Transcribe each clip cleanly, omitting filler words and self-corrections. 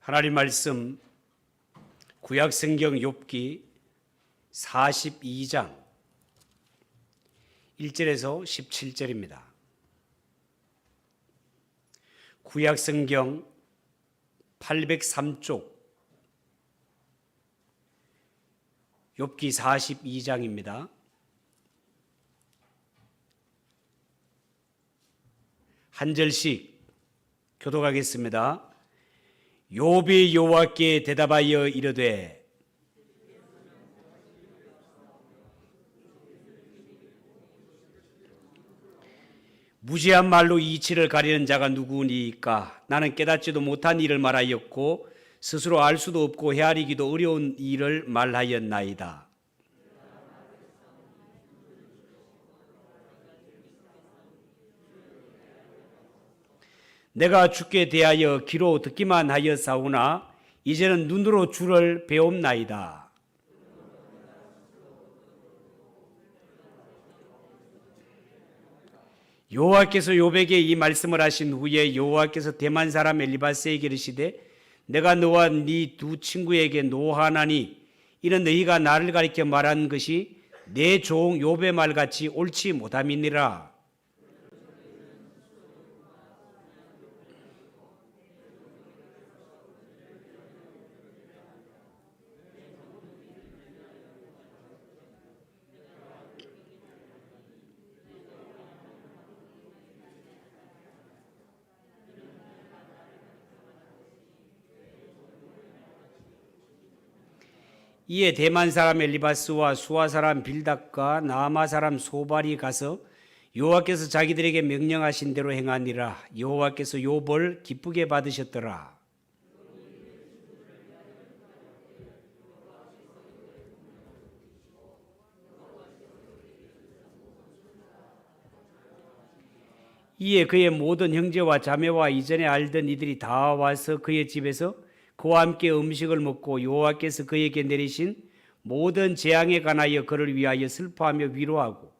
하나님 말씀 구약성경 욥기 42장 1절에서 17절입니다. 구약성경 803쪽 욥기 42장입니다. 한 절씩 교독하겠습니다. 욥이 여호와께 대답하여 이르되 무지한 말로 이치를 가리는 자가 누구니까? 나는 깨닫지도 못한 일을 말하였고 스스로 알 수도 없고 헤아리기도 어려운 일을 말하였나이다. 내가 주께 대하여 귀로 듣기만 하였사오나 이제는 눈으로 주를 배움나이다. 여호와께서 욥에게 이 말씀을 하신 후에 여호와께서 대만 사람 엘리바스에게 이르시되 내가 너와 네 두 친구에게 노하나니 이는 너희가 나를 가리켜 말한 것이 내 종 욥의 말같이 옳지 못함이니라. 이에 대만 사람 엘리바스와 수아 사람 빌닷과 나아마 사람 소발이 가서 여호와께서 자기들에게 명령하신 대로 행하니라. 여호와께서 욥을 기쁘게 받으셨더라. 이에 그의 모든 형제와 자매와 이전에 알던 이들이 다 와서 그의 집에서 그와 함께 음식을 먹고 여호와께서 그에게 내리신 모든 재앙에 관하여 그를 위하여 슬퍼하며 위로하고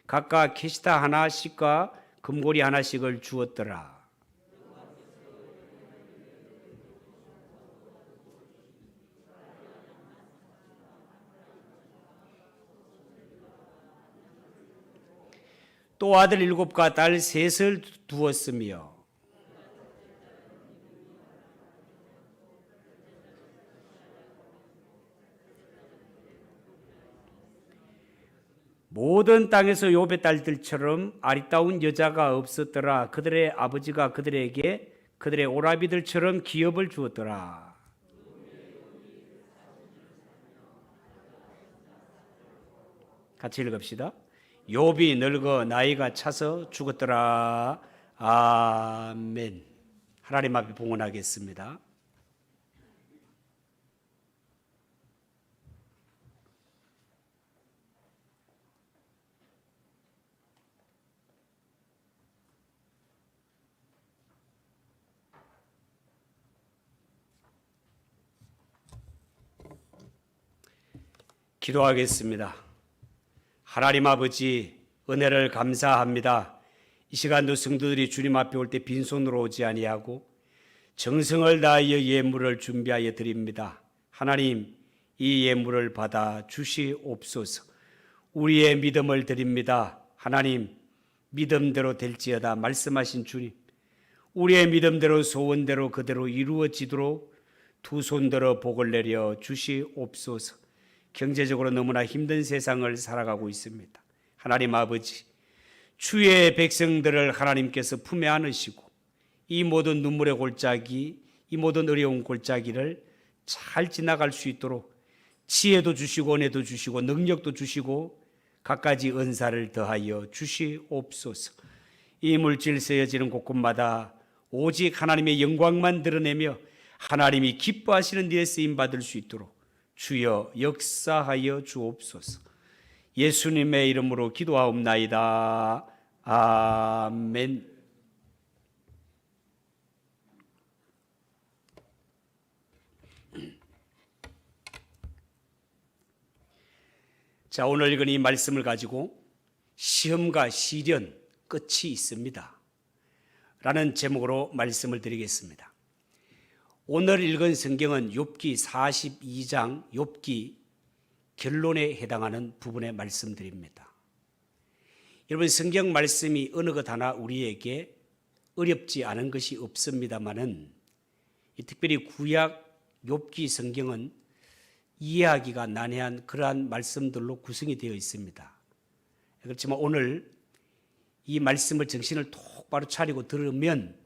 각각 캐시타 하나씩과 금고리 하나씩을 주었더라. 또 아들 7과 딸 3을 두었으며 모든 땅에서 욥의 딸들처럼 아리따운 여자가 없었더라. 그들의 아버지가 그들에게 그들의 오라비들처럼 기업을 주었더라. 같이 읽읍시다. 욥이 늙어 나이가 차서 죽었더라. 아멘. 하나님 앞에 봉헌하겠습니다. 기도하겠습니다. 하나님 아버지, 은혜를 감사합니다. 이 시간도 성도들이 주님 앞에 올 때 빈손으로 오지 아니하고 정성을 다하여 예물을 준비하여 드립니다. 하나님, 이 예물을 받아 주시옵소서. 우리의 믿음을 드립니다. 하나님, 믿음대로 될지어다 말씀하신 주님, 우리의 믿음대로 소원대로 그대로 이루어지도록 두 손들어 복을 내려 주시옵소서. 경제적으로 너무나 힘든 세상을 살아가고 있습니다. 하나님 아버지, 주의 백성들을 하나님께서 품에 안으시고 이 모든 눈물의 골짜기, 이 모든 어려운 골짜기를 잘 지나갈 수 있도록 지혜도 주시고 은혜도 주시고 능력도 주시고 갖가지 은사를 더하여 주시옵소서. 이 물질 쓰여지는 곳곳마다 오직 하나님의 영광만 드러내며 하나님이 기뻐하시는 일에 쓰임받을 수 있도록 주여 역사하여 주옵소서. 예수님의 이름으로 기도하옵나이다. 아멘. 자, 오늘 읽은 이 말씀을 가지고 시험과 시련 끝이 있습니다 라는 제목으로 말씀을 드리겠습니다. 오늘 읽은 성경은 욥기 42장 욥기 결론에 해당하는 부분의 말씀들입니다. 여러분, 성경 말씀이 어느 것 하나 우리에게 어렵지 않은 것이 없습니다마는 특별히 구약 욥기 성경은 이해하기가 난해한 그러한 말씀들로 구성이 되어 있습니다. 그렇지만 오늘 이 말씀을 정신을 똑바로 차리고 들으면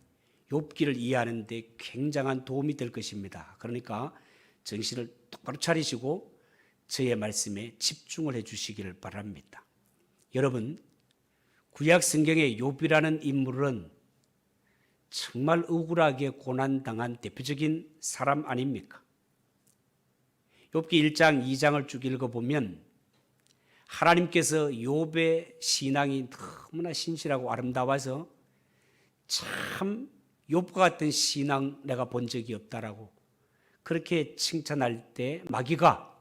욥기를 이해하는 데 굉장한 도움이 될 것입니다. 그러니까 정신을 똑바로 차리시고 저의 말씀에 집중을 해 주시기를 바랍니다. 여러분, 구약 성경의 욥이라는 인물은 정말 억울하게 고난당한 대표적인 사람 아닙니까? 욥기 1장, 2장을 쭉 읽어보면 하나님께서 욥의 신앙이 너무나 신실하고 아름다워서 참 욥과 같은 신앙 내가 본 적이 없다라고 그렇게 칭찬할 때 마귀가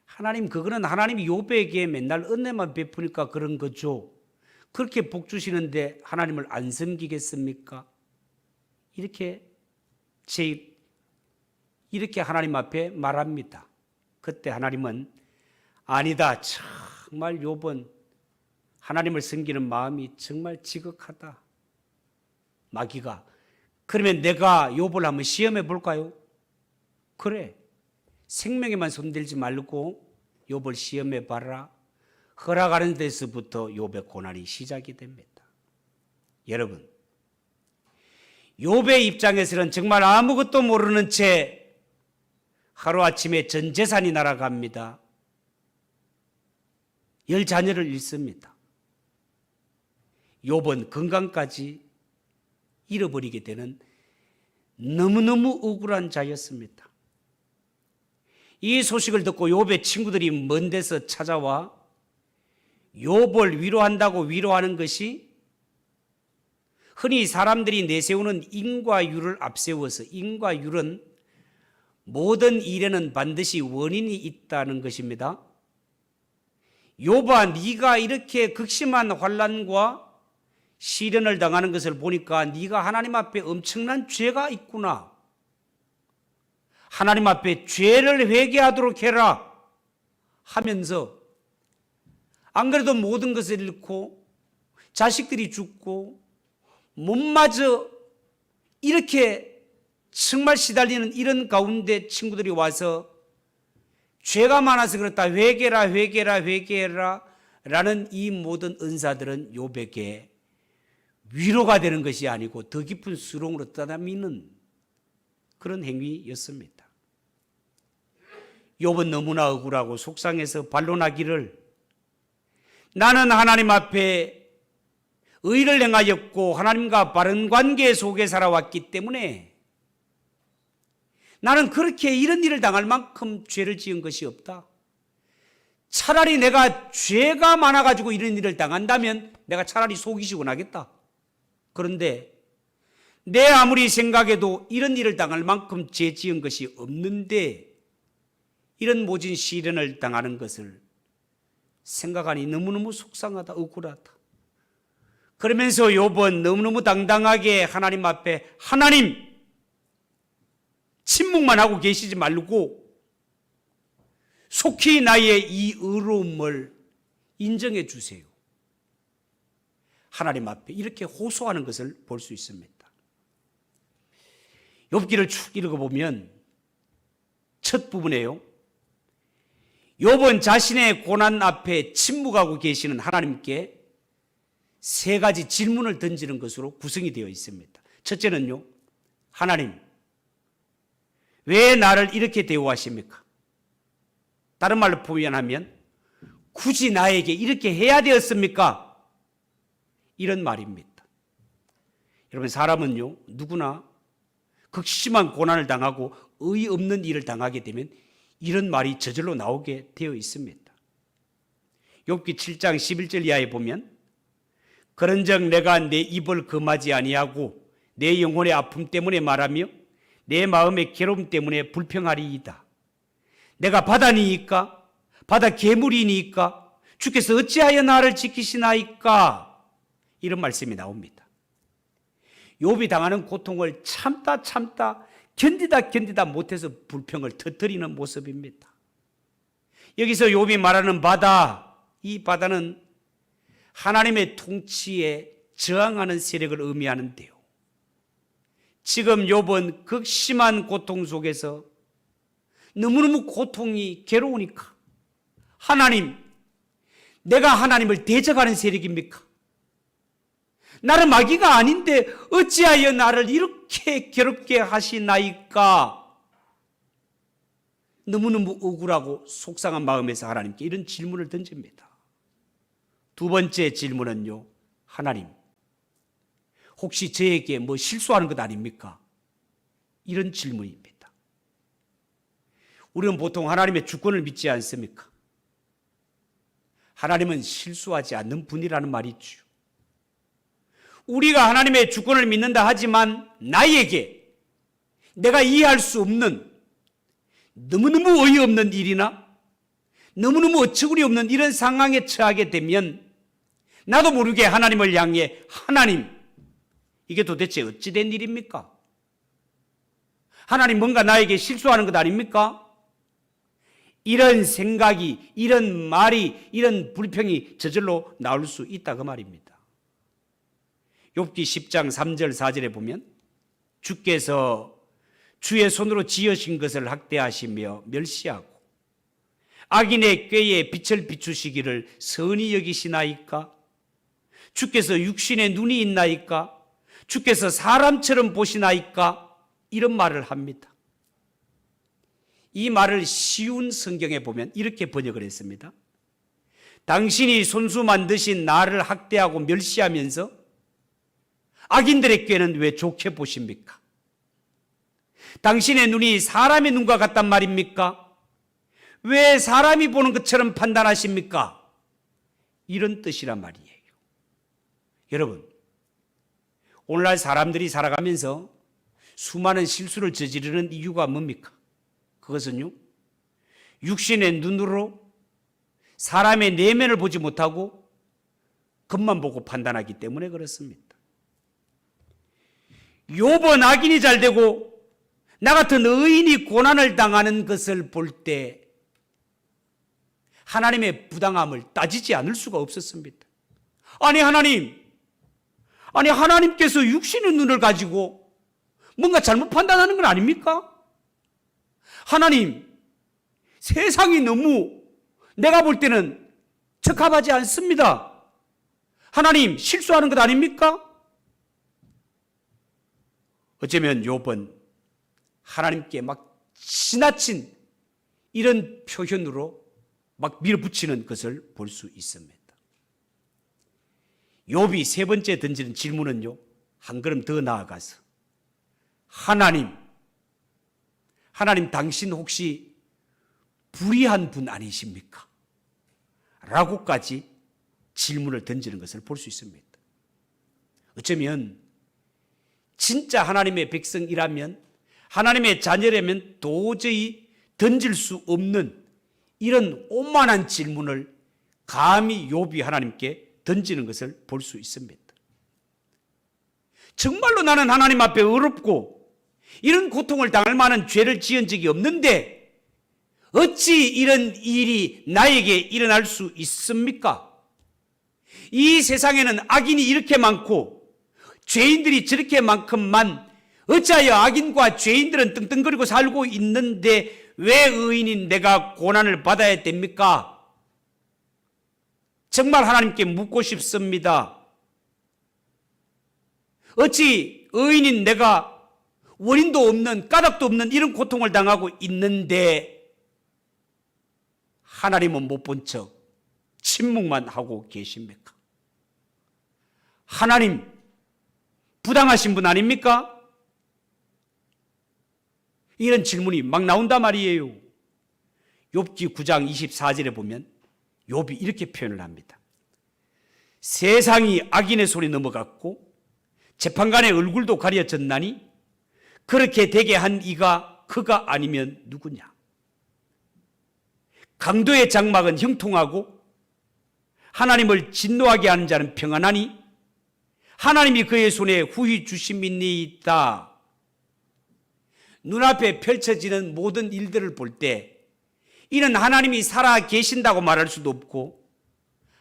하나님, 그거는 하나님이 욥에게 맨날 은혜만 베푸니까 그런 거죠. 그렇게 복 주시는데 하나님을 안 섬기겠습니까? 이렇게 하나님 앞에 말합니다. 그때 하나님은 아니다. 정말 욥은 하나님을 섬기는 마음이 정말 지극하다. 마귀가 그러면 내가 욥을 한번 시험해 볼까요? 그래. 생명에만 손들지 말고 욥을 시험해 봐라. 허락하는 데서부터 욥의 고난이 시작이 됩니다. 여러분, 욥의 입장에서는 정말 아무것도 모르는 채 하루아침에 전 재산이 날아갑니다. 10자녀를 잃습니다. 욥은 건강까지 잃어버리게 되는 너무너무 억울한 자였습니다. 이 소식을 듣고 욥의 친구들이 먼 데서 찾아와 욥을 위로한다고 위로하는 것이 흔히 사람들이 내세우는 인과 율을 앞세워서, 인과 율은 모든 일에는 반드시 원인이 있다는 것입니다. 욥아, 네가 이렇게 극심한 환난과 시련을 당하는 것을 보니까 네가 하나님 앞에 엄청난 죄가 있구나. 하나님 앞에 죄를 회개하도록 해라 하면서 안 그래도 모든 것을 잃고 자식들이 죽고 몸마저 이렇게 정말 시달리는 이런 가운데 친구들이 와서 죄가 많아서 그렇다, 회개라 회개라 회개라 라는 이 모든 은사들은 욥에게 위로가 되는 것이 아니고 더 깊은 수렁으로 떠다미는 그런 행위였습니다. 욥은 너무나 억울하고 속상해서 반론하기를 나는 하나님 앞에 의를 행하였고 하나님과 바른 관계 속에 살아왔기 때문에 나는 그렇게 이런 일을 당할 만큼 죄를 지은 것이 없다. 차라리 내가 죄가 많아가지고 이런 일을 당한다면 내가 차라리 속이 시원하겠다. 그런데 내 아무리 생각해도 이런 일을 당할 만큼 죄 지은 것이 없는데 이런 모진 시련을 당하는 것을 생각하니 너무너무 속상하다, 억울하다. 그러면서 욥은 너무너무 당당하게 하나님 앞에 하나님, 침묵만 하고 계시지 말고 속히 나의 이 의로움을 인정해 주세요. 하나님 앞에 이렇게 호소하는 것을 볼 수 있습니다. 욥기를 쭉 읽어보면 첫 부분에요, 욥은 자신의 고난 앞에 침묵하고 계시는 하나님께 세 가지 질문을 던지는 것으로 구성이 되어 있습니다. 첫째는요, 하나님, 왜 나를 이렇게 대우하십니까? 다른 말로 표현하면 굳이 나에게 이렇게 해야 되었습니까? 이런 말입니다. 여러분, 사람은요, 누구나 극심한 고난을 당하고 의의 없는 일을 당하게 되면 이런 말이 저절로 나오게 되어 있습니다. 욥기 7장 11절 이하에 보면 그런즉 내가 내 입을 금하지 아니하고 내 영혼의 아픔 때문에 말하며 내 마음의 괴로움 때문에 불평하리이다. 내가 바다니이까? 바다 괴물이니까? 주께서 어찌하여 나를 지키시나이까? 이런 말씀이 나옵니다. 욥이 당하는 고통을 참다 견디다 못해서 불평을 터뜨리는 모습입니다. 여기서 욥이 말하는 바다, 이 바다는 하나님의 통치에 저항하는 세력을 의미하는데요. 지금 욥은 극심한 고통 속에서 너무너무 고통이 괴로우니까 하나님, 내가 하나님을 대적하는 세력입니까? 나는 마귀가 아닌데 어찌하여 나를 이렇게 괴롭게 하시나이까? 너무너무 억울하고 속상한 마음에서 하나님께 이런 질문을 던집니다. 두 번째 질문은요, 하나님, 혹시 저에게 뭐 실수하는 것 아닙니까? 이런 질문입니다. 우리는 보통 하나님의 주권을 믿지 않습니까? 하나님은 실수하지 않는 분이라는 말이죠. 우리가 하나님의 주권을 믿는다 하지만 나에게 내가 이해할 수 없는 너무너무 어이없는 일이나 너무너무 어처구니 없는 이런 상황에 처하게 되면 나도 모르게 하나님을 향해 하나님, 이게 도대체 어찌된 일입니까? 하나님 뭔가 나에게 실수하는 것 아닙니까? 이런 생각이, 이런 말이, 이런 불평이 저절로 나올 수 있다 그 말입니다. 욥기 10장 3절 4절에 보면 주께서 주의 손으로 지으신 것을 학대하시며 멸시하고 악인의 꾀에 빛을 비추시기를 선히 여기시나이까? 주께서 육신에 눈이 있나이까? 주께서 사람처럼 보시나이까? 이런 말을 합니다. 이 말을 쉬운 성경에 보면 이렇게 번역을 했습니다. 당신이 손수 만드신 나를 학대하고 멸시하면서 악인들의 꾀는 왜 좋게 보십니까? 당신의 눈이 사람의 눈과 같단 말입니까? 왜 사람이 보는 것처럼 판단하십니까? 이런 뜻이란 말이에요. 여러분, 오늘날 사람들이 살아가면서 수많은 실수를 저지르는 이유가 뭡니까? 그것은요, 육신의 눈으로 사람의 내면을 보지 못하고 겉만 보고 판단하기 때문에 그렇습니다. 욥은 악인이 잘되고 나 같은 의인이 고난을 당하는 것을 볼 때 하나님의 부당함을 따지지 않을 수가 없었습니다. 아니 하나님께서 육신의 눈을 가지고 뭔가 잘못 판단하는 건 아닙니까? 하나님, 세상이 너무 내가 볼 때는 적합하지 않습니다. 하나님, 실수하는 것 아닙니까? 어쩌면 욥은 하나님께 막 지나친 이런 표현으로 막 밀어붙이는 것을 볼 수 있습니다. 욥이 세 번째 던지는 질문은요, 한 걸음 더 나아가서 하나님 당신 혹시 불의한 분 아니십니까? 라고까지 질문을 던지는 것을 볼 수 있습니다. 어쩌면 진짜 하나님의 백성이라면, 하나님의 자녀라면 도저히 던질 수 없는 이런 오만한 질문을 감히 욥이 하나님께 던지는 것을 볼 수 있습니다. 정말로 나는 하나님 앞에 어렵고 이런 고통을 당할 만한 죄를 지은 적이 없는데 어찌 이런 일이 나에게 일어날 수 있습니까? 이 세상에는 악인이 이렇게 많고 죄인들이 저렇게 많건만 어찌하여 악인과 죄인들은 떵떵거리고 살고 있는데 왜 의인인 내가 고난을 받아야 됩니까? 정말 하나님께 묻고 싶습니다. 어찌 의인인 내가 원인도 없는, 까닭도 없는 이런 고통을 당하고 있는데 하나님은 못 본 척 침묵만 하고 계십니까? 하나님, 부당하신 분 아닙니까? 이런 질문이 막 나온단 말이에요. 욥기 9장 24절에 보면 욥이 이렇게 표현을 합니다. 세상이 악인의 손에 넘어갔고 재판관의 얼굴도 가려졌나니 그렇게 되게 한 이가 그가 아니면 누구냐? 강도의 장막은 형통하고 하나님을 진노하게 하는 자는 평안하니 하나님이 그의 손에 후히 주심이니이다. 눈앞에 펼쳐지는 모든 일들을 볼 때 이는 하나님이 살아 계신다고 말할 수도 없고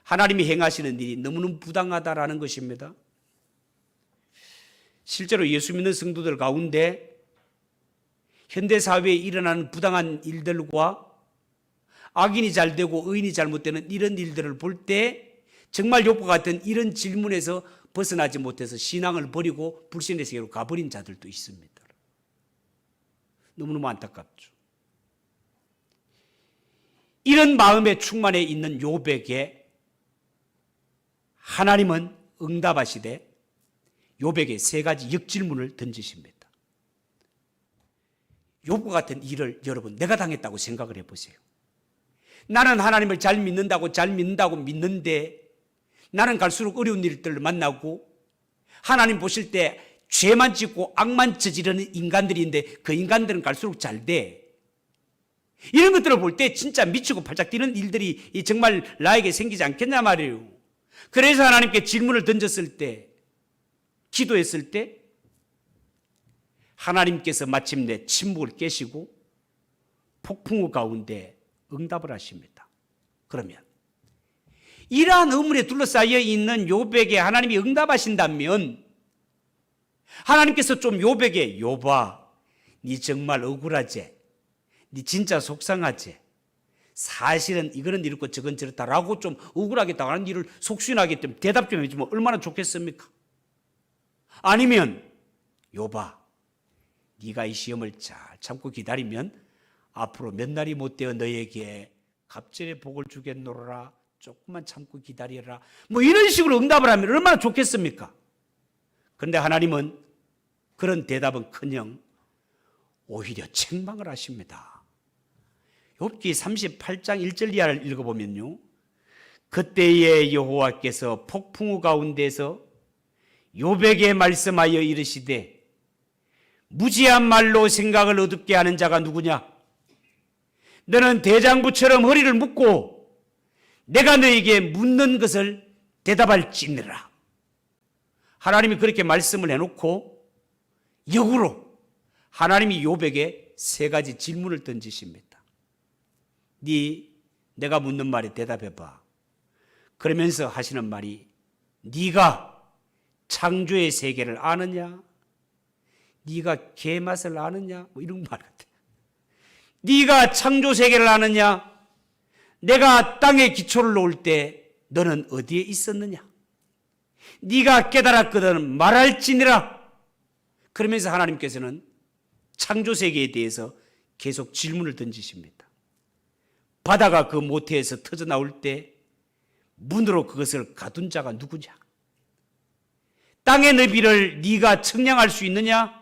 하나님이 행하시는 일이 너무너무 부당하다라는 것입니다. 실제로 예수 믿는 성도들 가운데 현대사회에 일어나는 부당한 일들과 악인이 잘 되고 의인이 잘못되는 이런 일들을 볼 때 정말 욥과 같은 이런 질문에서 벗어나지 못해서 신앙을 버리고 불신의 세계로 가버린 자들도 있습니다. 너무너무 안타깝죠. 이런 마음에 충만해 있는 욥에게 하나님은 응답하시되 욥에게 세 가지 역질문을 던지십니다. 욥과 같은 일을 여러분 내가 당했다고 생각을 해보세요. 나는 하나님을 잘 믿는다고 믿는데 나는 갈수록 어려운 일들을 만나고 하나님 보실 때 죄만 짓고 악만 저지르는 인간들인데 그 인간들은 갈수록 잘 돼. 이런 것들을 볼 때 진짜 미치고 팔짝 뛰는 일들이 정말 나에게 생기지 않겠냐 말이에요. 그래서 하나님께 질문을 던졌을 때, 기도했을 때 하나님께서 마침내 침묵을 깨시고 폭풍우 가운데 응답을 하십니다. 그러면 이러한 의문에 둘러싸여 있는 욥에게 하나님이 응답하신다면 하나님께서 좀 욥에게 욥아 니 정말 억울하지? 니 진짜 속상하지? 사실은 이거는 이렇고 저건 저렇다라고 좀 억울하게 당하는 일을 속시원하게 좀 대답 좀 해주면 얼마나 좋겠습니까? 아니면 욥아 네가 이 시험을 잘 참고 기다리면 앞으로 몇 날이 못 되어 너에게 갑절의 복을 주겠노라 조금만 참고 기다려라 뭐 이런 식으로 응답을 하면 얼마나 좋겠습니까? 그런데 하나님은 그런 대답은커녕 오히려 책망을 하십니다. 욥기 38장 1절 이하를 읽어보면요, 그때에 여호와께서 폭풍우 가운데서 욥에게 말씀하여 이르시되 무지한 말로 생각을 어둡게 하는 자가 누구냐? 너는 대장부처럼 허리를 묶고 내가 너에게 묻는 것을 대답할지니라. 하나님이 그렇게 말씀을 해놓고 역으로 하나님이 욥에게 세 가지 질문을 던지십니다. 내가 묻는 말에 대답해봐. 그러면서 하시는 말이 네가 창조의 세계를 아느냐? 네가 개맛을 아느냐? 뭐 이런 말 같아요. 네가 창조 세계를 아느냐? 내가 땅에 기초를 놓을 때 너는 어디에 있었느냐? 네가 깨달았거든 말할지니라. 그러면서 하나님께서는 창조 세계에 대해서 계속 질문을 던지십니다. 바다가 그 모태에서 터져 나올 때 문으로 그것을 가둔 자가 누구냐? 땅의 너비를 네가 측량할 수 있느냐?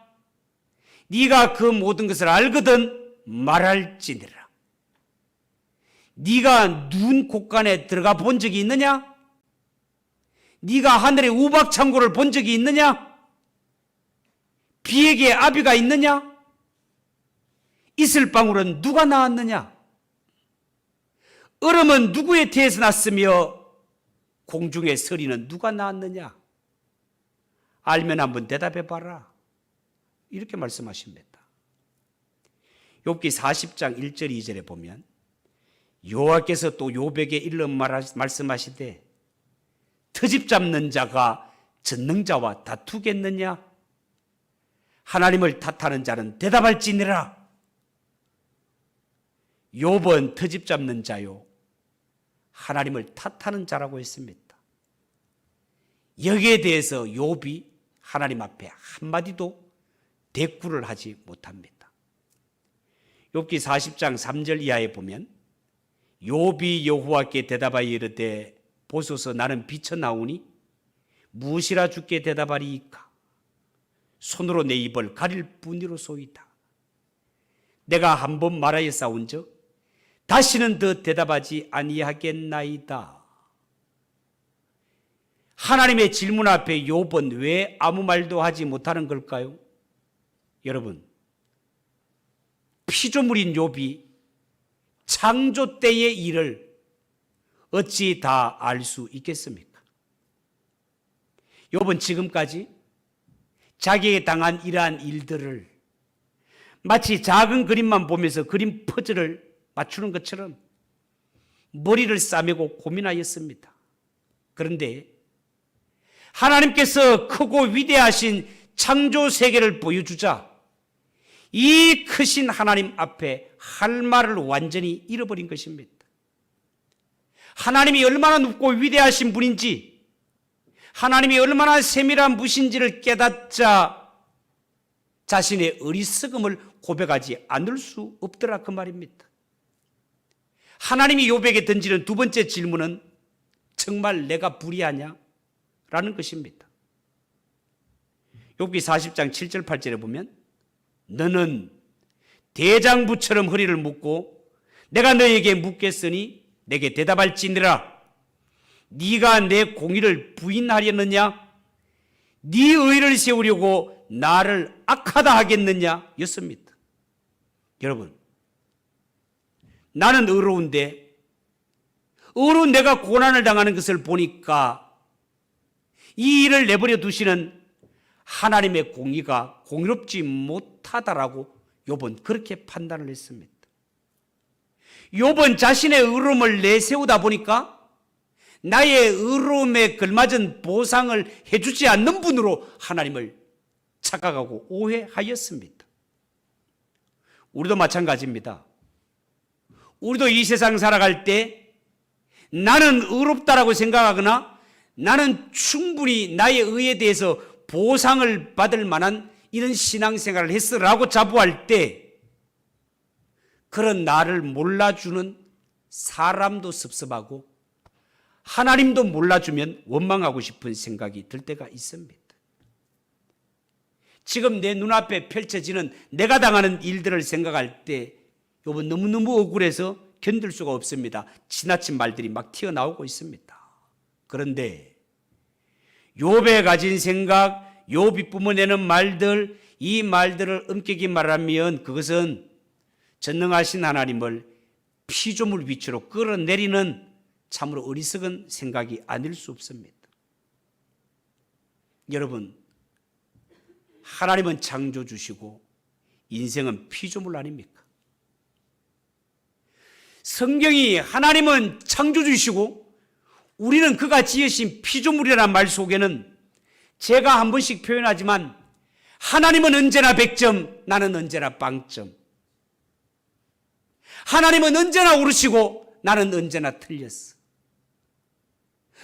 네가 그 모든 것을 알거든 말할지니라. 네가 눈 곳간에 들어가 본 적이 있느냐? 네가 하늘의 우박창고를 본 적이 있느냐? 비에게 아비가 있느냐? 이슬방울은 누가 낳았느냐? 얼음은 누구의 태에서 났으며 공중의 서리는 누가 낳았느냐? 알면 한번 대답해봐라. 이렇게 말씀하십니다. 욥기 40장 1절 2절에 보면 여호와께서 또 욥에게 일러 말씀하시되 트집 잡는 자가 전능자와 다투겠느냐? 하나님을 탓하는 자는 대답할지니라. 욥은 트집 잡는 자요 하나님을 탓하는 자라고 했습니다. 여기에 대해서 욥이 하나님 앞에 한마디도 대꾸를 하지 못합니다. 욥기 40장 3절 이하에 보면 욥이 여호와께 대답하여 이르되 보소서 나는 비쳐나오니 무엇이라 주께 대답하리이까? 손으로 내 입을 가릴 뿐이로소이다. 내가 한 번 말하여 싸운즉 다시는 더 대답하지 아니하겠나이다. 하나님의 질문 앞에 욥은 왜 아무 말도 하지 못하는 걸까요? 여러분, 피조물인 욥이 창조 때의 일을 어찌 다 알 수 있겠습니까? 욥은 지금까지 자기에게 당한 이러한 일들을 마치 작은 그림만 보면서 그림 퍼즐을 맞추는 것처럼 머리를 싸매고 고민하였습니다. 그런데 하나님께서 크고 위대하신 창조 세계를 보여주자 이 크신 하나님 앞에 할 말을 완전히 잃어버린 것입니다. 하나님이 얼마나 높고 위대하신 분인지, 하나님이 얼마나 세밀한 분인지를 깨닫자 자신의 어리석음을 고백하지 않을 수 없더라 그 말입니다. 하나님이 욥에게 던지는 두 번째 질문은 정말 내가 불의하냐? 라는 것입니다. 욥기 40장 7절 8절에 보면 너는 대장부처럼 허리를 묶고 내가 너에게 묻겠으니 내게 대답할지니라. 네가 내 공의를 부인하려느냐? 네 의를 세우려고 나를 악하다 하겠느냐? 였습니다. 여러분, 나는 의로운데 의로운 내가 고난을 당하는 것을 보니까 이 일을 내버려 두시는 하나님의 공의가 공의롭지 못하다라고 욥은 그렇게 판단을 했습니다. 욥은 자신의 의로움을 내세우다 보니까 나의 의로움에 걸맞은 보상을 해주지 않는 분으로 하나님을 착각하고 오해하였습니다. 우리도 마찬가지입니다. 우리도 이 세상 살아갈 때 나는 의롭다라고 생각하거나 나는 충분히 나의 의에 대해서 보상을 받을 만한 이런 신앙생활을 했으라고 자부할 때 그런 나를 몰라주는 사람도 섭섭하고 하나님도 몰라주면 원망하고 싶은 생각이 들 때가 있습니다. 지금 내 눈앞에 펼쳐지는 내가 당하는 일들을 생각할 때 욥은 너무너무 억울해서 견딜 수가 없습니다. 지나친 말들이 막 튀어나오고 있습니다. 그런데 욥에 가진 생각, 욥이 뿜어내는 말들, 이 말들을 엄격히 말하면 그것은 전능하신 하나님을 피조물 위치로 끌어내리는 참으로 어리석은 생각이 아닐 수 없습니다. 여러분, 하나님은 창조주시고 인생은 피조물 아닙니까? 성경이 하나님은 창조주시고 우리는 그가 지으신 피조물이라는 말 속에는 제가 한 번씩 표현하지만 하나님은 언제나 100점, 나는 언제나 0점. 하나님은 언제나 옳으시고 나는 언제나 틀렸어.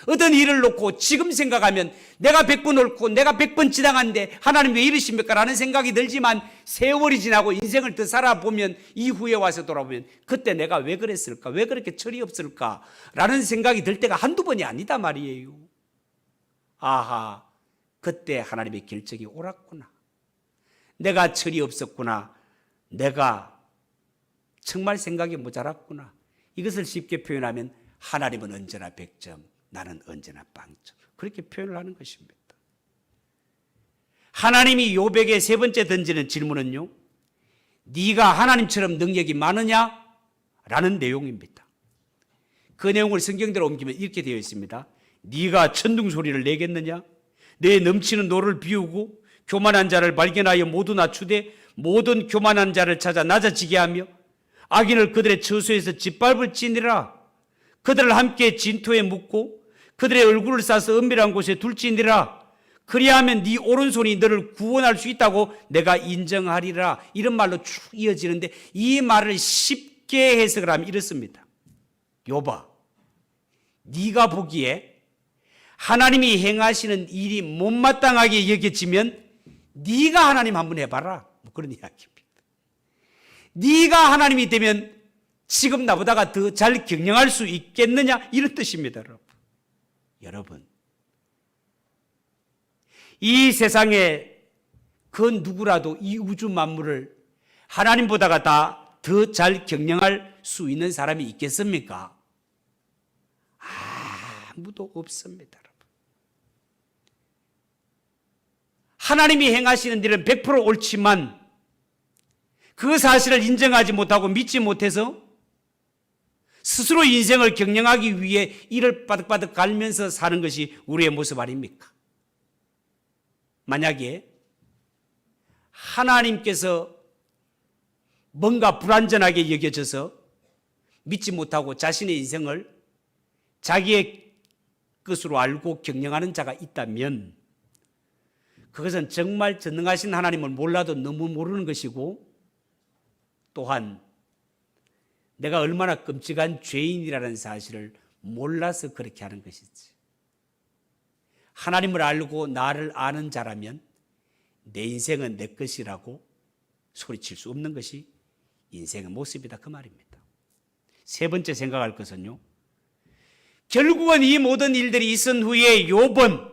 어떤 일을 놓고 지금 생각하면 내가 100번 옳고 내가 100번 지당한데 하나님 왜 이러십니까? 라는 생각이 들지만 세월이 지나고 인생을 더 살아보면 이후에 와서 돌아보면 그때 내가 왜 그랬을까? 왜 그렇게 철이 없을까? 라는 생각이 들 때가 한두 번이 아니다 말이에요. 아하, 그때 하나님의 결정이 옳았구나. 내가 철이 없었구나. 내가 정말 생각이 모자랐구나. 이것을 쉽게 표현하면 하나님은 언제나 100점, 나는 언제나 0점. 그렇게 표현을 하는 것입니다. 하나님이 욥에게 세 번째 던지는 질문은요, 네가 하나님처럼 능력이 많으냐? 라는 내용입니다. 그 내용을 성경대로 옮기면 이렇게 되어 있습니다. 네가 천둥 소리를 내겠느냐? 내 넘치는 노를 비우고 교만한 자를 발견하여 모두 낮추되 모든 교만한 자를 찾아 낮아지게 하며 악인을 그들의 처소에서 짓밟을지니라. 그들을 함께 진토에 묻고 그들의 얼굴을 싸서 은밀한 곳에 둘지니라. 그리하면 네 오른손이 너를 구원할 수 있다고 내가 인정하리라. 이런 말로 쭉 이어지는데 이 말을 쉽게 해석을 하면 이렇습니다. 욥아, 네가 보기에 하나님이 행하시는 일이 못마땅하게 여겨지면 네가 하나님 한번 해봐라. 뭐 그런 이야기입니다. 네가 하나님이 되면 지금 나보다가 더 잘 경영할 수 있겠느냐? 이런 뜻입니다. 여러분, 이 세상에 그 누구라도 이 우주 만물을 하나님보다가 다 더 잘 경영할 수 있는 사람이 있겠습니까? 아무도 없습니다. 하나님이 행하시는 일은 100% 옳지만 그 사실을 인정하지 못하고 믿지 못해서 스스로 인생을 경영하기 위해 이를 바득바득 갈면서 사는 것이 우리의 모습 아닙니까? 만약에 하나님께서 뭔가 불완전하게 여겨져서 믿지 못하고 자신의 인생을 자기의 것으로 알고 경영하는 자가 있다면 그것은 정말 전능하신 하나님을 몰라도 너무 모르는 것이고, 또한 내가 얼마나 끔찍한 죄인이라는 사실을 몰라서 그렇게 하는 것이지. 하나님을 알고 나를 아는 자라면 내 인생은 내 것이라고 소리칠 수 없는 것이 인생의 모습이다, 그 말입니다. 세 번째 생각할 것은요, 결국은 이 모든 일들이 있은 후에 욥은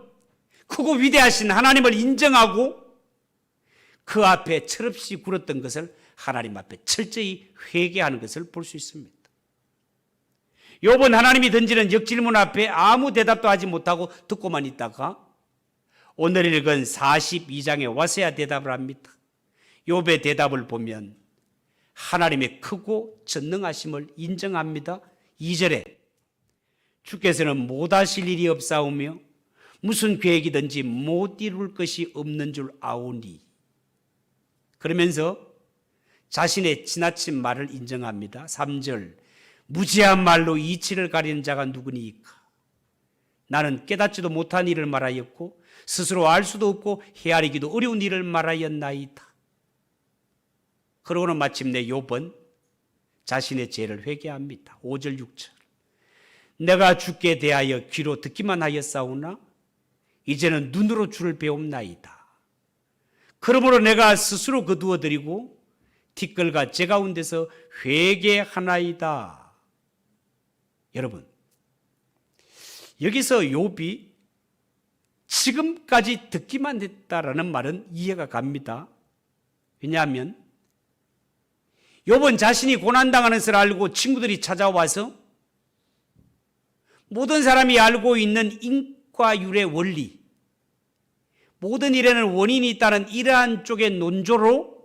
크고 위대하신 하나님을 인정하고 그 앞에 철없이 굴었던 것을 하나님 앞에 철저히 회개하는 것을 볼 수 있습니다. 욥은 하나님이 던지는 역질문 앞에 아무 대답도 하지 못하고 듣고만 있다가 오늘 읽은 42장에 와서야 대답을 합니다. 욥의 대답을 보면 하나님의 크고 전능하심을 인정합니다. 2절에 주께서는 못하실 일이 없사오며 무슨 계획이든지 못 이룰 것이 없는 줄 아오니, 그러면서 자신의 지나친 말을 인정합니다. 3절, 무지한 말로 이치를 가리는 자가 누구니까? 나는 깨닫지도 못한 일을 말하였고 스스로 알 수도 없고 헤아리기도 어려운 일을 말하였나이다. 그러고는 마침내 욥은 자신의 죄를 회개합니다. 5절 6절, 내가 주께 대하여 귀로 듣기만 하였사오나 이제는 눈으로 주를 배움나이다. 그러므로 내가 스스로 거두어드리고 티끌과 재 가운데서 회개하나이다. 여러분, 여기서 욥이 지금까지 듣기만 했다라는 말은 이해가 갑니다. 왜냐하면 욥은 자신이 고난당하는 것을 알고 친구들이 찾아와서 모든 사람이 알고 있는 인과율의 원리, 모든 일에는 원인이 있다는 이러한 쪽의 논조로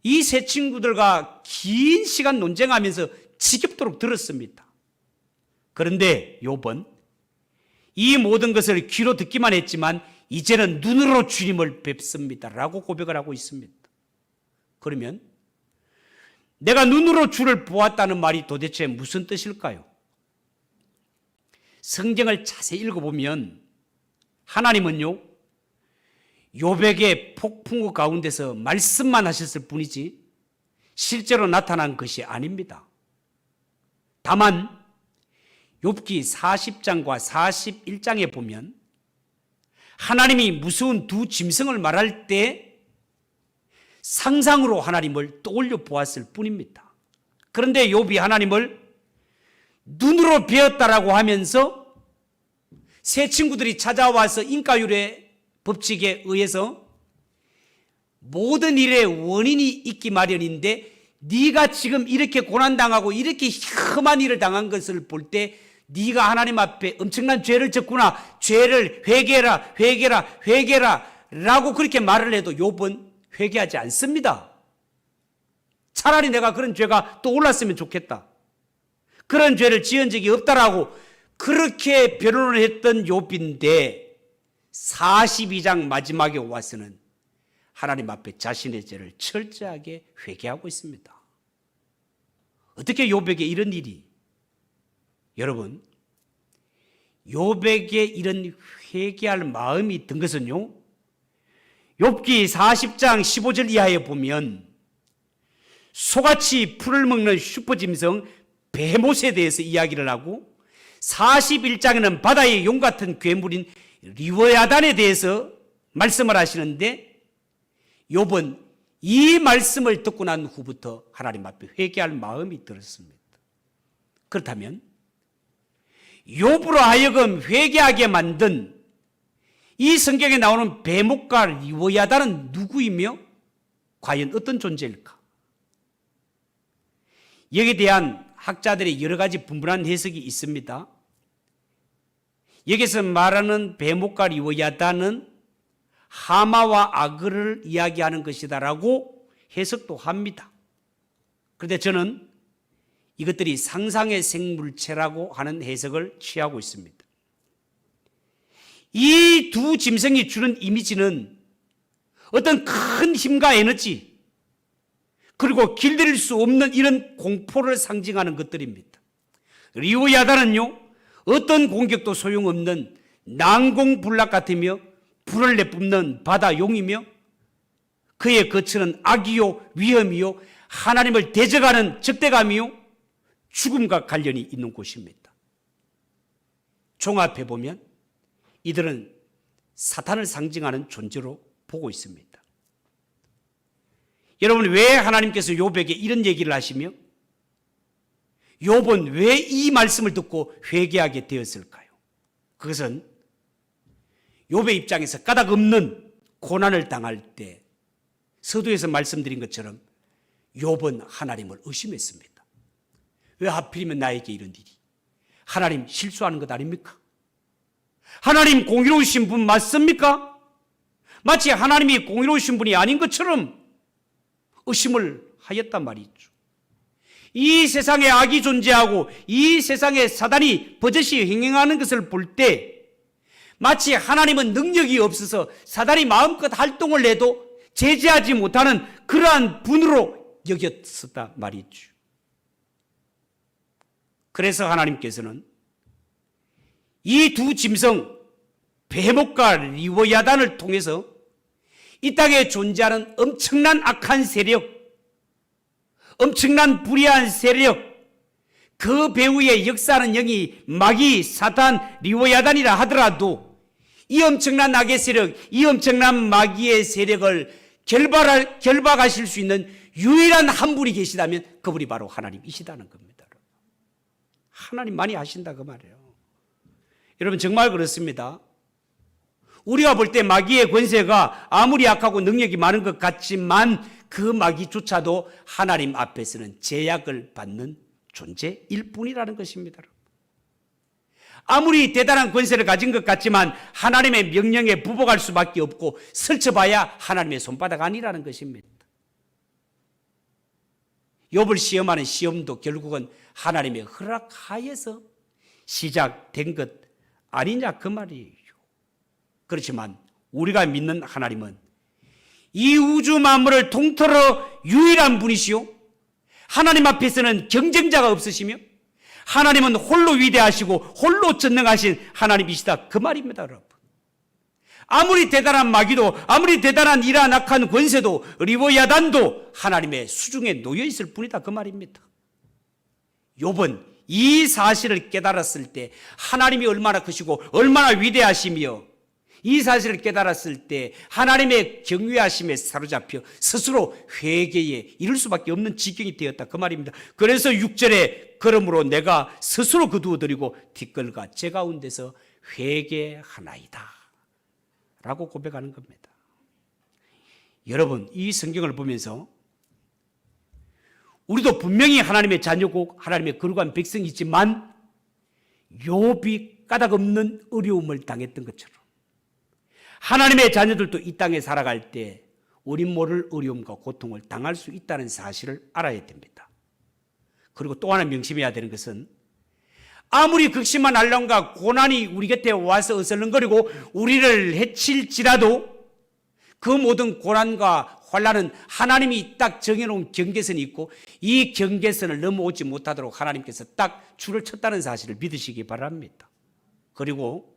이 세 친구들과 긴 시간 논쟁하면서 지겹도록 들었습니다. 그런데 욥은 이 모든 것을 귀로 듣기만 했지만 이제는 눈으로 주님을 뵙습니다라고 고백을 하고 있습니다. 그러면 내가 눈으로 주를 보았다는 말이 도대체 무슨 뜻일까요? 성경을 자세히 읽어보면 하나님은요, 욥에게 폭풍우 가운데서 말씀만 하셨을 뿐이지 실제로 나타난 것이 아닙니다. 다만 욥기 40장과 41장에 보면 하나님이 무서운 두 짐승을 말할 때 상상으로 하나님을 떠올려 보았을 뿐입니다. 그런데 욥이 하나님을 눈으로 배웠다라고 하면서 세 친구들이 찾아와서 인과율의 법칙에 의해서 모든 일에 원인이 있기 마련인데 네가 지금 이렇게 고난당하고 이렇게 험한 일을 당한 것을 볼 때 네가 하나님 앞에 엄청난 죄를 졌구나, 죄를 회개해라, 회개해라, 회개해라 라고 그렇게 말을 해도 욥은 회개하지 않습니다. 차라리 내가 그런 죄가 또 올랐으면 좋겠다, 그런 죄를 지은 적이 없다라고 그렇게 변론을 했던 욥인데 42장 마지막에 와서는 하나님 앞에 자신의 죄를 철저하게 회개하고 있습니다. 어떻게 욥에게 이런 일이? 여러분, 욥에게 이런 회개할 마음이 든 것은요, 욥기 40장 15절 이하에 보면 소같이 풀을 먹는 슈퍼짐승 베못에 대해서 이야기를 하고 41장에는 바다의 용 같은 괴물인 리워야단에 대해서 말씀을 하시는데 욥은 이 말씀을 듣고 난 후부터 하나님 앞에 회개할 마음이 들었습니다. 그렇다면 욥으로 하여금 회개하게 만든 이 성경에 나오는 베목과 리워야단은 누구이며 과연 어떤 존재일까? 여기에 대한 학자들의 여러 가지 분분한 해석이 있습니다. 여기서 말하는 베목과 리워야단은 하마와 아그를 이야기하는 것이다라고 해석도 합니다. 그런데 저는 이것들이 상상의 생물체라고 하는 해석을 취하고 있습니다. 이 두 짐승이 주는 이미지는 어떤 큰 힘과 에너지, 그리고 길들일 수 없는 이런 공포를 상징하는 것들입니다. 리오야단은요, 어떤 공격도 소용없는 난공불락 같으며 불을 내뿜는 바다 용이며 그의 거처는 악이요 위험이요 하나님을 대적하는 적대감이요 죽음과 관련이 있는 곳입니다. 종합해 보면 이들은 사탄을 상징하는 존재로 보고 있습니다. 여러분, 왜 하나님께서 욥에게 이런 얘기를 하시며 욥은 왜 이 말씀을 듣고 회개하게 되었을까요? 그것은 욥의 입장에서 까닭 없는 고난을 당할 때 서두에서 말씀드린 것처럼 욥은 하나님을 의심했습니다. 왜 하필이면 나에게 이런 일이? 하나님 실수하는 것 아닙니까? 하나님 공의로우신 분 맞습니까? 마치 하나님이 공의로우신 분이 아닌 것처럼 의심을 하였단 말이죠. 이 세상에 악이 존재하고 이 세상에 사단이 버젓이 행행하는 것을 볼 때 마치 하나님은 능력이 없어서 사단이 마음껏 활동을 해도 제재하지 못하는 그러한 분으로 여겼었단 말이죠. 그래서 하나님께서는 이 두 짐승 베목과 리오야단을 통해서 이 땅에 존재하는 엄청난 악한 세력, 엄청난 불의한 세력, 그 배후에 역사하는 영이 마귀, 사탄, 리오야단이라 하더라도 이 엄청난 악의 세력, 이 엄청난 마귀의 세력을 결박하실 수 있는 유일한 한 분이 계시다면 그분이 바로 하나님이시다는 겁니다. 하나님만이 하신다 그 말이에요. 여러분, 정말 그렇습니다. 우리가 볼 때 마귀의 권세가 아무리 약하고 능력이 많은 것 같지만 그 마귀조차도 하나님 앞에서는 제약을 받는 존재일 뿐이라는 것입니다. 아무리 대단한 권세를 가진 것 같지만 하나님의 명령에 부복할 수밖에 없고 설쳐봐야 하나님의 손바닥 아니라는 것입니다. 욥을 시험하는 시험도 결국은 하나님의 허락하에서 시작된 것 아니냐 그 말이에요. 그렇지만 우리가 믿는 하나님은 이 우주 만물을 통틀어 유일한 분이시오, 하나님 앞에서는 경쟁자가 없으시며 하나님은 홀로 위대하시고 홀로 전능하신 하나님이시다 그 말입니다. 여러분, 아무리 대단한 마귀도 아무리 대단한 이러한 악한 권세도 리오야단도 하나님의 수중에 놓여 있을 뿐이다 그 말입니다. 욥은 이 사실을 깨달았을 때 하나님이 얼마나 크시고 얼마나 위대하시며 이 사실을 깨달았을 때 하나님의 경외하심에 사로잡혀 스스로 회개에 이를 수밖에 없는 지경이 되었다 그 말입니다. 그래서 6절에 그러므로 내가 스스로 거두어드리고 뒷걸과 제 가운데서 회개하나이다 라고 고백하는 겁니다. 여러분, 이 성경을 보면서 우리도 분명히 하나님의 자녀고 하나님의 거룩한 백성이지만 욥이 까닭없는 어려움을 당했던 것처럼 하나님의 자녀들도 이 땅에 살아갈 때 우리 모를 어려움과 고통을 당할 수 있다는 사실을 알아야 됩니다. 그리고 또 하나 명심해야 되는 것은 아무리 극심한 난란과 고난이 우리 곁에 와서 어슬렁거리고 우리를 해칠지라도 그 모든 고난과 환난은 하나님이 딱 정해놓은 경계선이 있고 이 경계선을 넘어오지 못하도록 하나님께서 딱 줄을 쳤다는 사실을 믿으시기 바랍니다. 그리고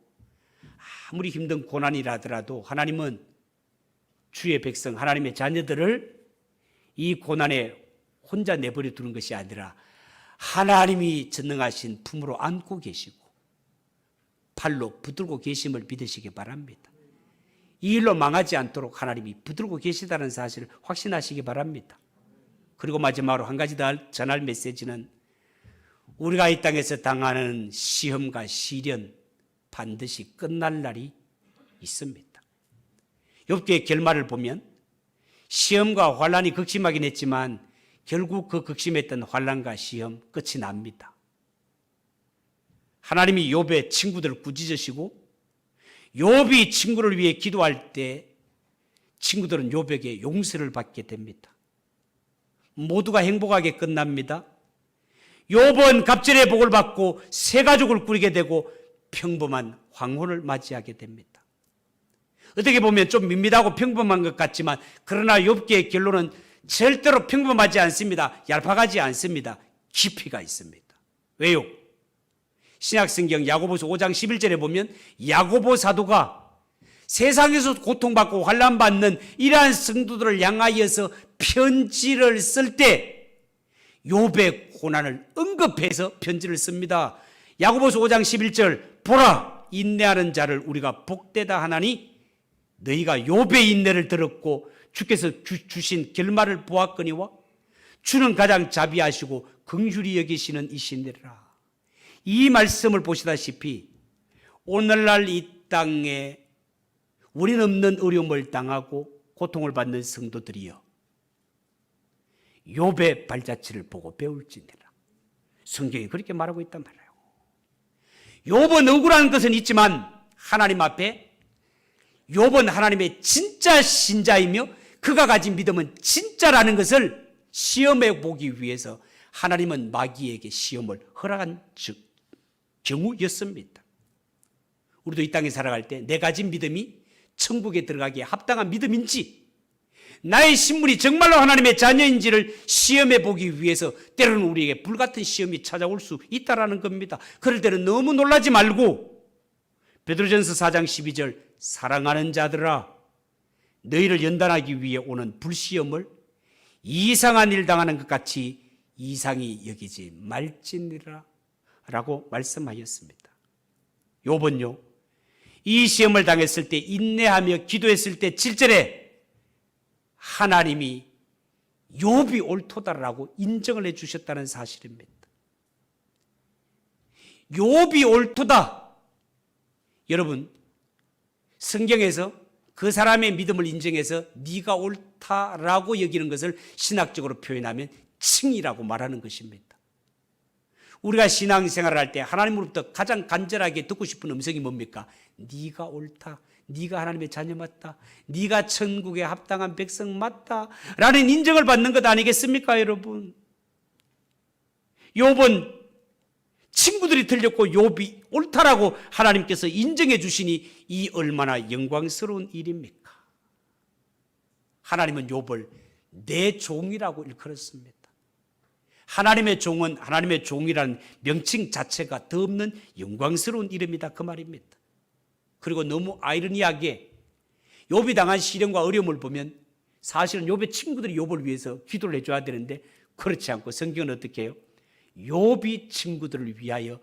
아무리 힘든 고난이라더라도 하나님은 주의 백성, 하나님의 자녀들을 이 고난에 혼자 내버려 두는 것이 아니라 하나님이 전능하신 품으로 안고 계시고 팔로 붙들고 계심을 믿으시기 바랍니다. 이 일로 망하지 않도록 하나님이 붙들고 계시다는 사실을 확신하시기 바랍니다. 그리고 마지막으로 한 가지 더 전할 메시지는 우리가 이 땅에서 당하는 시험과 시련 반드시 끝날 날이 있습니다. 욥기의 결말을 보면 시험과 환난이 극심하긴 했지만 결국 그 극심했던 환난과 시험 끝이 납니다. 하나님이 욥의 친구들을 꾸짖으시고 욥이 친구를 위해 기도할 때 친구들은 욥에게 용서를 받게 됩니다. 모두가 행복하게 끝납니다. 욥은 갑절의 복을 받고 새 가족을 꾸리게 되고 평범한 황혼을 맞이하게 됩니다. 어떻게 보면 좀 밋밋하고 평범한 것 같지만 그러나 욥기의 결론은 절대로 평범하지 않습니다. 얄팍하지 않습니다. 깊이가 있습니다. 왜요? 신약성경 야고보서 5장 11절에 보면 야고보 사도가 세상에서 고통받고 환난받는 이러한 성도들을 향하여서 편지를 쓸 때 욥의 고난을 언급해서 편지를 씁니다. 야고보서 5장 11절 보라 인내하는 자를 우리가 복되다 하나니 너희가 욥의 인내를 들었고 주께서 주신 결말을 보았거니와 주는 가장 자비하시고 긍휼히 여기시는 이시니라. 이 말씀을 보시다시피 오늘날 이 땅에 우리는 없는 어려움을 당하고 고통을 받는 성도들이여 욥의 발자취를 보고 배울지니라. 성경이 그렇게 말하고 있단 말이에요. 욥은 억울한 것은 있지만 하나님 앞에 욥은 하나님의 진짜 신자이며 그가 가진 믿음은 진짜라는 것을 시험해 보기 위해서 하나님은 마귀에게 시험을 허락한 경우였습니다. 우리도 이 땅에 살아갈 때 내 가진 믿음이 천국에 들어가기에 합당한 믿음인지 나의 신분이 정말로 하나님의 자녀인지를 시험해 보기 위해서 때로는 우리에게 불같은 시험이 찾아올 수 있다는 겁니다. 그럴 때는 너무 놀라지 말고 베드로전서 4장 12절 사랑하는 자들아 너희를 연단하기 위해 오는 불시험을 이상한 일 당하는 것 같이 이상히 여기지 말지니라 라고 말씀하였습니다. 욥은요 이 시험을 당했을 때 인내하며 기도했을 때 7절에 하나님이 욥이 옳도다라고 인정을 해주셨다는 사실입니다. 욥이 옳도다. 여러분 성경에서 그 사람의 믿음을 인정해서 네가 옳다라고 여기는 것을 신학적으로 표현하면 칭이라고 말하는 것입니다. 우리가 신앙생활을 할 때 하나님으로부터 가장 간절하게 듣고 싶은 음성이 뭡니까? 네가 옳다. 네가 하나님의 자녀 맞다. 네가 천국에 합당한 백성 맞다. 라는 인정을 받는 것 아니겠습니까, 여러분? 욥은 친구들이 틀렸고 욥이 옳다라고 하나님께서 인정해 주시니 이 얼마나 영광스러운 일입니까? 하나님은 욥을 내 종이라고 일컬었습니다. 하나님의 종은 하나님의 종이라는 명칭 자체가 더 없는 영광스러운 이름이다 그 말입니다. 그리고 너무 아이러니하게 욥이 당한 시련과 어려움을 보면 사실은 욥의 친구들이 욥을 위해서 기도를 해줘야 되는데 그렇지 않고 성경은 어떻게 해요? 욥이 친구들을 위하여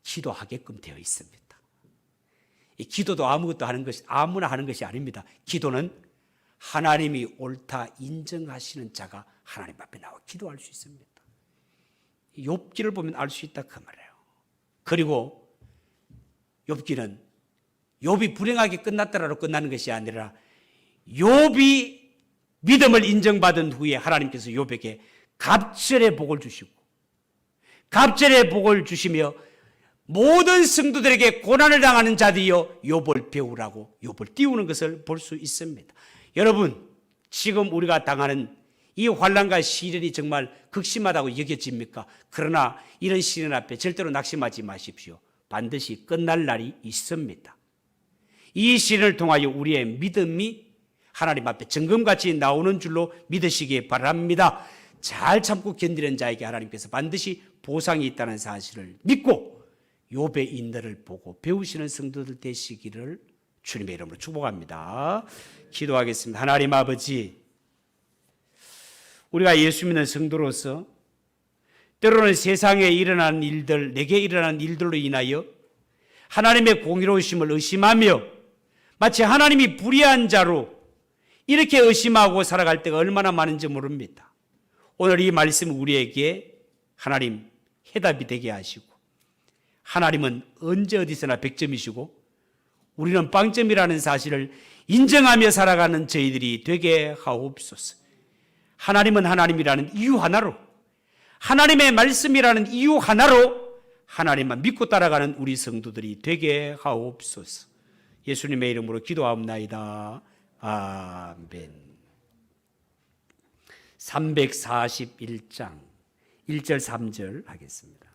기도하게끔 되어 있습니다. 이 기도도 아무나 하는 것이 아닙니다. 기도는 하나님이 옳다 인정하시는 자가 하나님 앞에 나와 기도할 수 있습니다. 욥기를 보면 알 수 있다 그 말이에요. 그리고 욥기는 욥이 불행하게 끝났다라고 끝나는 것이 아니라 욥이 믿음을 인정받은 후에 하나님께서 욥에게 갑절의 복을 주시고 갑절의 복을 주시며 모든 성도들에게 고난을 당하는 자들이여 욥을 배우라고 욥을 띄우는 것을 볼 수 있습니다. 여러분 지금 우리가 당하는 이 환난과 시련이 정말 극심하다고 여겨집니까? 그러나 이런 시련 앞에 절대로 낙심하지 마십시오. 반드시 끝날 날이 있습니다. 이 시련을 통하여 우리의 믿음이 하나님 앞에 정금같이 나오는 줄로 믿으시기 바랍니다. 잘 참고 견디는 자에게 하나님께서 반드시 보상이 있다는 사실을 믿고 욥의 인내를 보고 배우시는 성도들 되시기를 주님의 이름으로 축복합니다. 기도하겠습니다. 하나님 아버지, 우리가 예수 믿는 성도로서 때로는 세상에 일어나는 일들, 내게 일어나는 일들로 인하여 하나님의 공의로우심을 의심하며 마치 하나님이 불의한 자로 이렇게 의심하고 살아갈 때가 얼마나 많은지 모릅니다. 오늘 이 말씀 우리에게 하나님 해답이 되게 하시고 하나님은 언제 어디서나 100점이시고 우리는 빵점이라는 사실을 인정하며 살아가는 저희들이 되게 하옵소서. 하나님은 하나님이라는 이유 하나로 하나님의 말씀이라는 이유 하나로 하나님만 믿고 따라가는 우리 성도들이 되게 하옵소서. 예수님의 이름으로 기도하옵나이다. 아멘. 341장 1절 3절 하겠습니다.